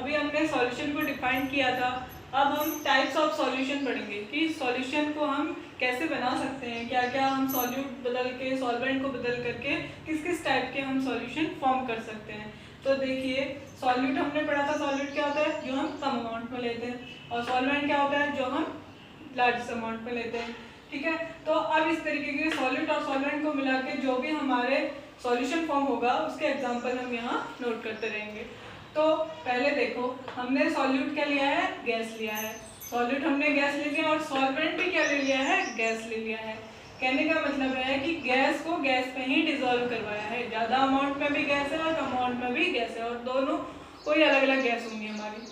अभी हमने सॉल्यूशन को डिफाइन किया था। अब हम टाइप्स ऑफ सॉल्यूशन पढ़ेंगे कि सॉल्यूशन को हम कैसे बना सकते हैं, क्या क्या हम सॉल्यूट बदल के, सॉल्वेंट को बदल करके किस किस टाइप के हम सॉल्यूशन फॉर्म कर सकते हैं। तो देखिए, सॉल्यूट हमने पढ़ा था, सॉल्यूट क्या होता है, जो हम कम अमाउंट में लेते हैं, और सॉल्वेंट क्या होता है, जो हम लार्ज अमाउंट में लेते हैं। ठीक है, तो अब इस तरीके के सॉल्यूट और सॉल्वेंट को मिला के जो भी हमारे सॉल्यूशन फॉर्म होगा उसके एग्जांपल हम यहाँ नोट करते रहेंगे। तो पहले देखो, हमने सॉल्यूट क्या लिया है, गैस लिया है। सॉल्यूट हमने गैस ले लिया और सॉल्वेंट भी क्या ले लिया है, गैस ले लिया है। कहने का मतलब है कि गैस को गैस में ही डिसॉल्व करवाया है। ज़्यादा अमाउंट में भी गैस है और कम अमाउंट में भी गैस है, और दोनों कोई अलग अलग गैस होंगी हमारी।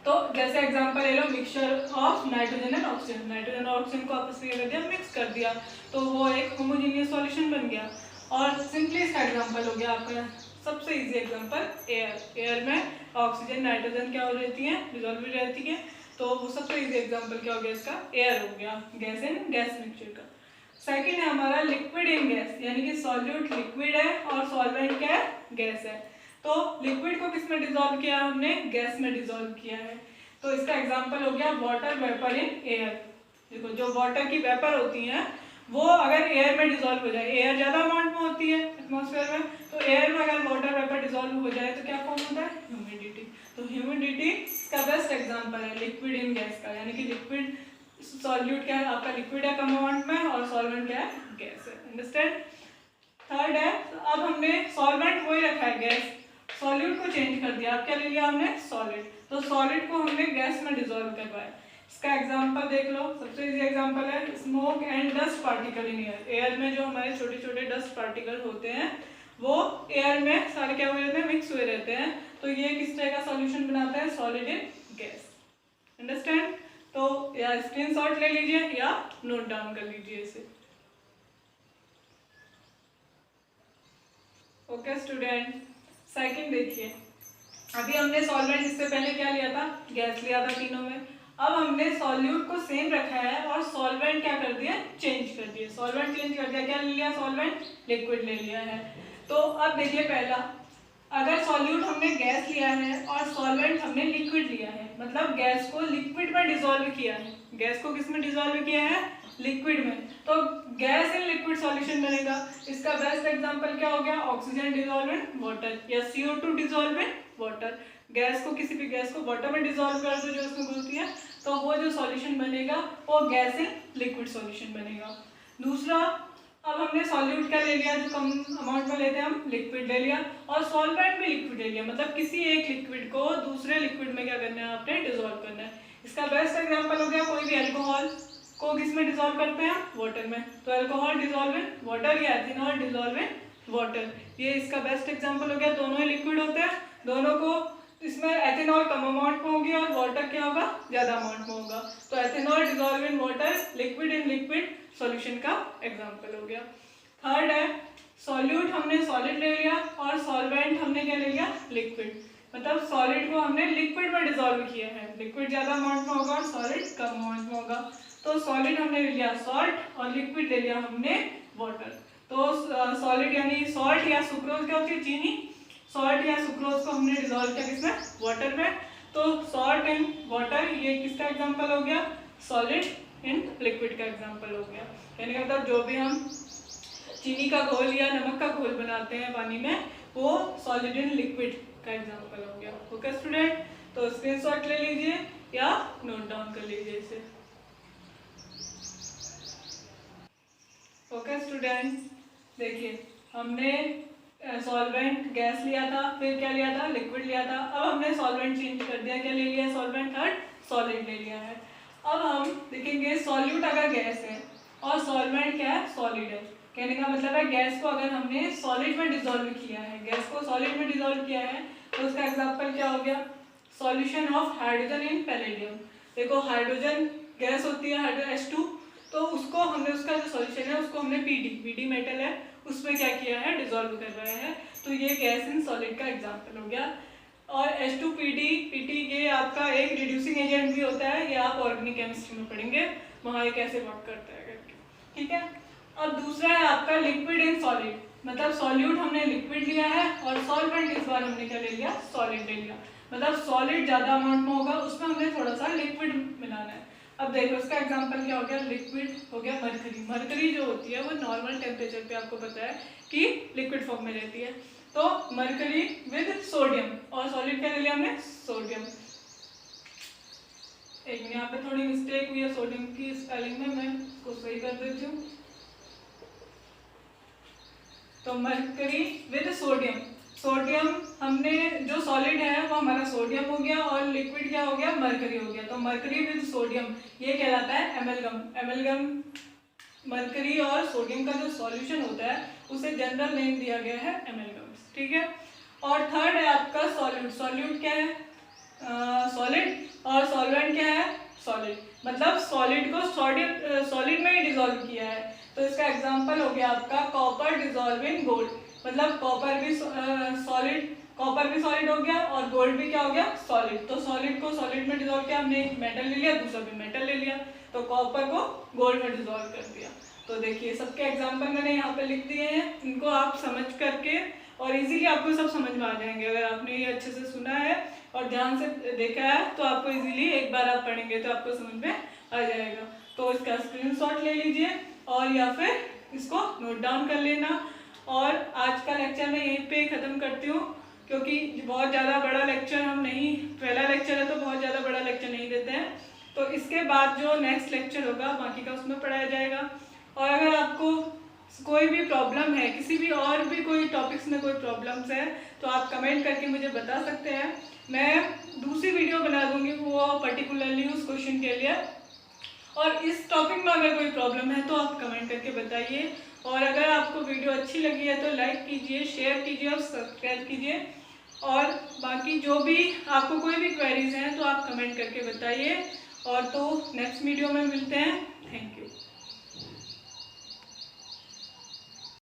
तो जैसे एग्जांपल ले लो, mixture of nitrogen and oxygen. Nitrogen और ऑक्सीजन को आपस में कर दिया, मिक्स कर दिया, तो वो एक होमोजेनियस सॉल्यूशन बन गया। और सिंपली इसका एग्जांपल हो गया आपका सबसे इजी एग्जांपल एयर। एयर में ऑक्सीजन नाइट्रोजन क्या हो जाती है, डिसॉल्व हो जाती है, तो वो सबसे इजी एग्जांपल क्या हो गया इसका, एयर हो गया, गैस इन गैस मिक्सचर का। सेकेंड है हमारा लिक्विड इन गैस, यानी कि सॉल्यूट लिक्विड है और सॉल्वेंट क्या है, गैस है। तो लिक्विड को किस में डिसॉल्व किया, हमने गैस में डिसॉल्व किया है। तो इसका एग्जांपल हो गया वाटर वेपर इन एयर। देखो, जो वाटर की वेपर होती हैं वो अगर एयर में डिसॉल्व हो जाए, एयर ज्यादा अमाउंट में होती है एटमॉस्फेयर में, तो एयर में अगर वाटर वेपर डिसॉल्व हो जाए तो क्या फॉर्म होता है, ह्यूमिडिटी। तो ह्यूमिडिटी इसका बेस्ट एग्जांपल है लिक्विड इन गैस का, यानी कि लिक्विड सॉल्यूट क्या है आपका, लिक्विड है कम अमाउंट में, और सॉल्वेंट क्या है, गैस है। अंडरस्टैंड। थर्ड है, तो अब हमने सॉल्वेंट वही रखा है गैस, सॉल्यूट को चेंज कर दिया, अब क्या ले लिया हमने, सॉलिड। तो सॉलिड को हमने गैस में डिसॉल्व करवाया। इसका एग्जांपल देख लो, सबसे इजी एग्जांपल है smoke and dust particle in air. Air में जो हमारे छोटे छोटे डस्ट पार्टिकल होते हैं वो एयर में सारे क्या हुए रहते हैं, मिक्स हुए रहते हैं, तो ये किस तरह का सॉल्यूशन बनाते हैं, सॉलिड इन गैस। अंडरस्टैंड। तो या स्क्रीनशॉट ले लीजिए या नोट डाउन कर लीजिए इसे। ओके स्टूडेंट, सेकंड देखिए, अभी हमने सॉल्वेंट इससे पहले क्या लिया था, गैस लिया था तीनों में। अब हमने सॉल्यूट को सेम रखा है और सॉल्वेंट क्या कर दिया, चेंज कर दिया। सॉल्वेंट चेंज कर दिया, क्या ले लिया, सॉल्वेंट लिक्विड ले लिया है। तो अब देखिए, पहला, अगर सॉल्यूट हमने गैस लिया है और सॉल्वेंट हमने लिक्विड लिया है, मतलब गैस को लिक्विड में डिसॉल्व किया है। गैस को किस में डिसॉल्व किया है, लिक्विड में, तो गैस इन लिक्विड सॉल्यूशन बनेगा। इसका बेस्ट एग्जांपल क्या हो गया, ऑक्सीजन डिसॉल्व इन वाटर, या CO2 dissolve in water. Gas को, किसी भी गैस को वाटर में डिसॉल्व कर दो जो उसमें घुलती है, तो वो जो सॉल्यूशन बनेगा वो गैस इन लिक्विड सॉल्यूशन बनेगा। दूसरा, अब हमने सॉल्यूट क्या ले लिया, जो कम अमाउंट में लेते हैं हम, लिक्विड ले लिया, और सॉल्वेंट भी लिक्विड ले लिया, मतलब किसी एक लिक्विड को दूसरे लिक्विड में क्या करना है, आपने डिसॉल्व करना है। इसका बेस्ट एग्जांपल हो गया, कोई भी अल्कोहल को किस में डिसॉल्व करते हैं, वाटर में, तो अल्कोहल डिसॉल्व इन वाटर या एथेनॉल डिसॉल्व इन वाटर, ये इसका बेस्ट एग्जांपल हो गया। दोनों ही लिक्विड होते हैं, दोनों को, इसमें एथेनॉल कम अमाउंट में होगी और वाटर क्या होगा, ज्यादा अमाउंट में होगा, तो ethanol dissolve in water, liquid in liquid solution का एग्जांपल हो गया। थर्ड है, सॉल्यूट हमने सॉलिड ले लिया और सॉल्वेंट हमने क्या ले लिया, लिक्विड, मतलब सॉलिड को हमने लिक्विड में डिसॉल्व किया है, लिक्विड ज्यादा अमाउंट में होगा और सॉलिड कम अमाउंट में होगा, तो सॉलिड हमने ले लिया सॉल्ट और लिक्विड ले लिया हमने वाटर। तो सॉलिड यानी सॉल्ट या सुक्रोज क्या होती है, चीनी, सॉल्ट या सुक्रोज को हमने डिसॉल्व किया किसमें, वाटर में, तो सॉल्ट इन वाटर, ये किसका एग्जांपल हो गया, सॉलिड इन लिक्विड का एग्जांपल हो गया। यानी मतलब जो भी हम चीनी का घोल या नमक का घोल बनाते हैं पानी में, वो सॉलिड इन लिक्विड का एग्जांपल हो गया। ओके स्टूडेंट, तो स्क्रीनशॉट ले लीजिए या नोट डाउन कर लीजिए इसे। ओके स्टूडेंट, देखिए हमने सॉल्वेंट गैस लिया था, फिर क्या लिया था, लिक्विड लिया था, अब हमने सॉल्वेंट चेंज कर दिया, क्या ले लिया, सॉल्वेंट थर्ड सॉलिड ले लिया है। अब हम देखेंगे सॉल्यूट अगर गैस है और सॉल्वेंट क्या है, सॉलिड है, कहने का मतलब है गैस को अगर हमने सॉलिड में डिसॉल्व किया है, गैस को सॉलिड में डिसॉल्व किया है, तो उसका एग्जांपल क्या हो गया, solution of hydrogen in palladium. देखो हाइड्रोजन गैस होती है, हाइड्रोजन H2, तो उसको हमने, उसका जो सॉल्यूशन है उसको हमने पीडी मेटल है उसमें क्या किया है, डिसॉल्व करवाया है, तो ये गैस इन सॉलिड का एग्जांपल हो गया। और H2PD ये आपका एक रिड्यूसिंग एजेंट भी होता है, ये आप ऑर्गेनिक केमिस्ट्री में पढ़ेंगे, वहाँ ये कैसे वर्क करता है करके, ठीक है। अब दूसरा है आपका लिक्विड इन सॉलिड, मतलब सॉल्यूट हमने लिक्विड लिया है और सॉल्वेंट इस बार हमने क्या ले लिया, सॉलिड ले लिया। मतलब सॉलिड ज़्यादा अमाउंट में होगा, उसमें हमने थोड़ा सा लिक्विड मिलाना है। अब देखो इसका एग्जांपल क्या हो गया, लिक्विड हो गया मरकरी। मरकरी जो होती है वो नॉर्मल टेम्परेचर पे आपको पता है कि लिक्विड फॉर्म में रहती है। तो मरकरी विद सोडियम, और सॉलिड क्या ले लिया हमने, सोडियम। एक मिनट, यहाँ पे थोड़ी मिस्टेक हुई है सोडियम की स्पेलिंग में, मैं उसको सही कर देती हूँ। तो मरकरी विद सोडियम, सोडियम हमने जो सॉलिड है वो हमारा सोडियम हो गया और लिक्विड क्या हो गया, मरकरी हो गया। तो मरकरी विद सोडियम ये कहलाता है एमलगम। एमलगम मरकरी और सोडियम का जो सॉल्यूशन होता है उसे जनरल नेम दिया गया है एमलगम, ठीक है। और थर्ड है आपका सॉल्यूट। सॉल्यूट क्या है, सॉलिड, और सॉल्वेंट क्या है, सॉलिड। मतलब सॉलिड को सॉलिड में ही डिसॉल्व किया है। तो इसका एग्जांपल हो गया आपका कॉपर डिसॉल्व इन गोल्ड। मतलब कॉपर भी सॉलिड हो गया और गोल्ड भी क्या हो गया, सॉलिड। तो सॉलिड को सॉलिड में डिसॉल्व किया हमने, एक मेटल ले लिया, दूसरा भी मेटल ले लिया, तो कॉपर को गोल्ड में डिसॉल्व कर दिया। तो देखिए सबके एग्जांपल मैंने यहाँ पे लिख दिए हैं, इनको आप समझ करके और इजीली आपको सब समझ में आ जाएंगे। अगर आपने ये अच्छे से सुना है और ध्यान से देखा है तो आपको इजीली एक बार आप पढ़ेंगे तो आपको समझ में आ जाएगा। तो इसका स्क्रीनशॉट ले लीजिए और या फिर इसको नोट डाउन कर लेना। और आज का लेक्चर मैं यहीं पे ख़त्म करती हूँ, क्योंकि बहुत ज़्यादा बड़ा लेक्चर हम नहीं, पहला लेक्चर है तो बहुत ज़्यादा बड़ा लेक्चर नहीं देते हैं। तो इसके बाद जो नेक्स्ट लेक्चर होगा बाकी का उसमें पढ़ाया जाएगा। और अगर आपको कोई भी प्रॉब्लम है, किसी भी और भी कोई टॉपिक्स में कोई प्रॉब्लम्स है तो आप कमेंट करके मुझे बता सकते हैं। मैं दूसरी वीडियो बना दूंगी वो पर्टिकुलरली उस क्वेश्चन के लिए। और इस टॉपिक में अगर कोई प्रॉब्लम है तो आप कमेंट करके बताइए। और अगर आपको वीडियो अच्छी लगी है तो लाइक कीजिए, शेयर कीजिए और सब्सक्राइब कीजिए। और बाकी जो भी आपको कोई भी क्वेरीज हैं तो आप कमेंट करके बताइए। और तो नेक्स्ट वीडियो में मिलते हैं। Thank you.